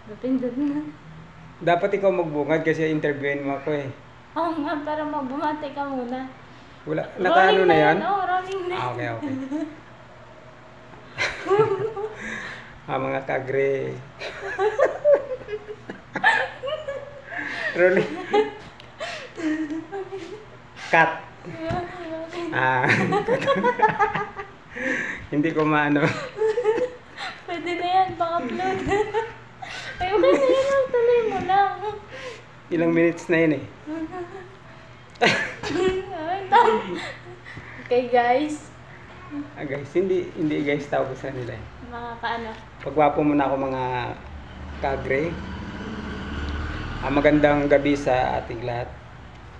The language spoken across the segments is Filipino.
Napindot na. Dapat ikaw magbungad kasi interviewin mo ako eh. Oo nga, para magbumati ka muna. Wala, nakaano na yan? Oo, rolling na. Ah, okay, okay. Mga kagre. Rolling. Cut. Hindi ko maano. Pwede na yan, pang-upload. Ay, okay na yan, tuloy mo lang. Ilang minutes na yun eh. Okay guys. Guys, hindi guys tawag sa nila eh. Mga kaano. Pagwapo muna ako mga kagre. Magandang gabi sa ating lahat.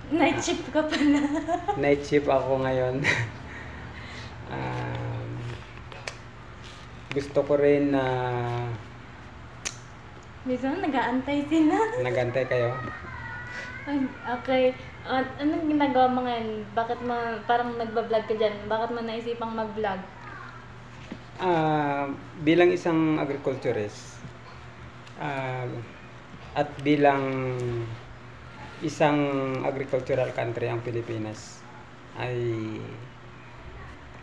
Night shift ka pala. Night shift ako ngayon. Gusto ko rin na Minsan nag-aantay sila. nagantay kayo. Okay. Anong ginagawa mo ngayon? Bakit parang nagbablog ka dyan? Bakit mo naisipang mag-vlog? Bilang isang agriculturist at bilang isang agricultural country ang Pilipinas ay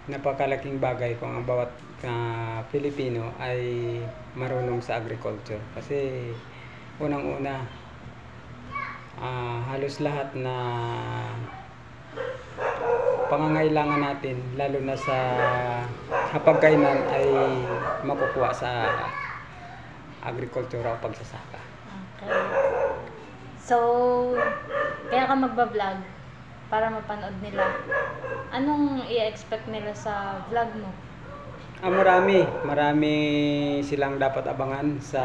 napakalaking bagay kung ang bawat Pilipino ay marunong sa agriculture kasi unang-una halos lahat na pangangailangan natin lalo na sa hapagkainan ay makukuha sa agriculture o pagsasaka. Okay. So, kaya ka magbablog para mapanood nila. Anong i-expect nila sa vlog mo? Marami silang dapat abangan sa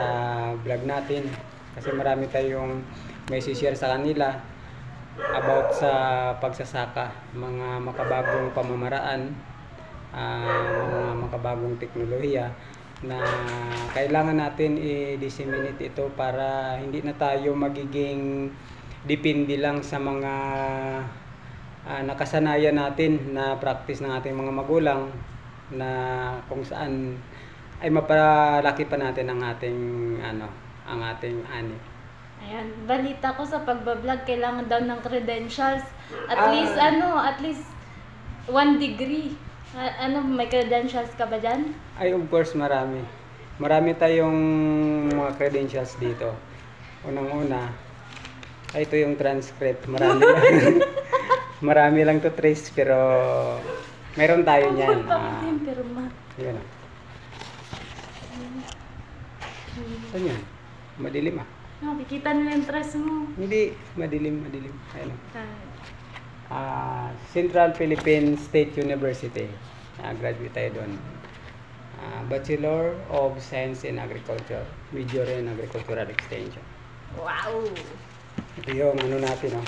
vlog natin kasi marami tayong may share sa kanila about sa pagsasaka, mga makabagong pamamaraan, mga makabagong teknolohiya na kailangan natin i-disseminate ito para hindi na tayo magiging depende lang sa mga nakasanayan natin na practice ng ating mga magulang na kung saan ay mapalaki pa natin ang ating ani. Ayan, balita ko sa pagbablog kailangan daw ng credentials. At least 1 degree. May credentials ka ba dyan? Ay, of course, marami. Marami tayong mga credentials dito. Unang-una, ito yung transcript. Marami lang. Marami lang to trace, pero meron tayo niyan. Yan. Saan yan? Madilim ah. Nakikita nila yung trace mo. Hindi, madilim. Ayun. Central Philippine State University. Graduate tayo doon. Bachelor of Science in Agriculture. Major in Agricultural Extension. Wow! Ito yung natin, oh.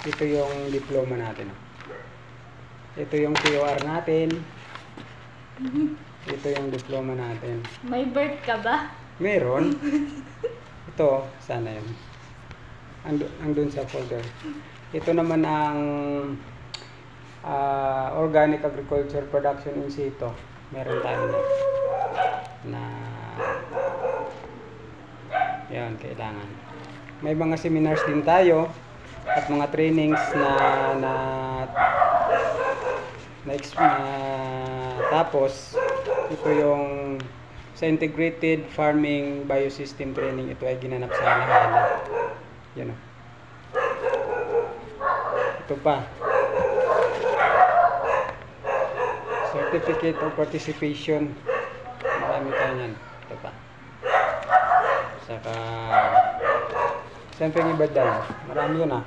Ito yung diploma natin, oh. Ito yung TOR natin. Ito yung diploma natin. May birth ka ba? Meron. Ito, sana yun. Andun sa folder. Ito naman ang Organic Agriculture Production in situ. Meron tayo na yan, kailangan. May mga seminars din tayo at mga trainings tapos ito yung sa Integrated Farming Biosystem Training. Ito ay ginanap sa Alahala. Yan o. Ito pa. Certificate of Participation. Marami tayo yan. Ito pa. Saka siyempre yung ibadal. Marami yun ah.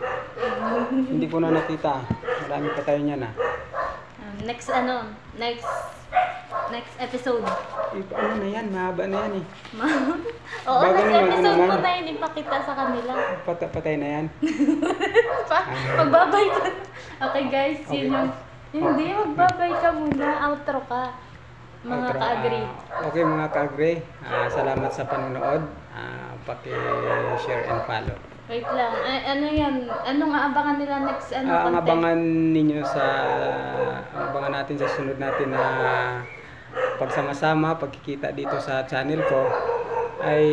Hindi ko na nakita. Marami pa tayo yan ah. Next episode. Ano na yan? Mahaba na yan eh. Oo, next episode mo na yun ipakita sa kanila. Patay na yan. Magbabay ka. Okay guys, Okay. yun yung... Hindi, magbabay ka muna. Outro ka. Mga ka-agree. Okay mga ka-agree. Salamat sa panonood. Paki-share and follow. Wait lang. Ano yan? Anong aabangan nila next Ang content? abangan natin sa sunod natin na pagsama-sama, pagkikita dito sa channel ko. ay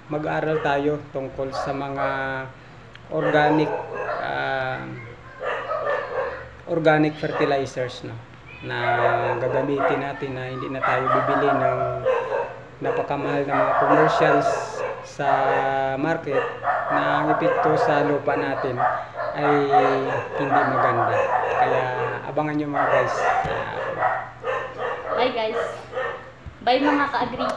mag-aral tayo tungkol sa mga organic organic fertilizers, no, na gagamitin natin, na hindi na tayo bibili ng napakamahal na mga commercials sa market na ang epekto sa lupa natin ay hindi maganda. Kaya abangan nyo mga guys. Bye guys. Bye mga ka-agri.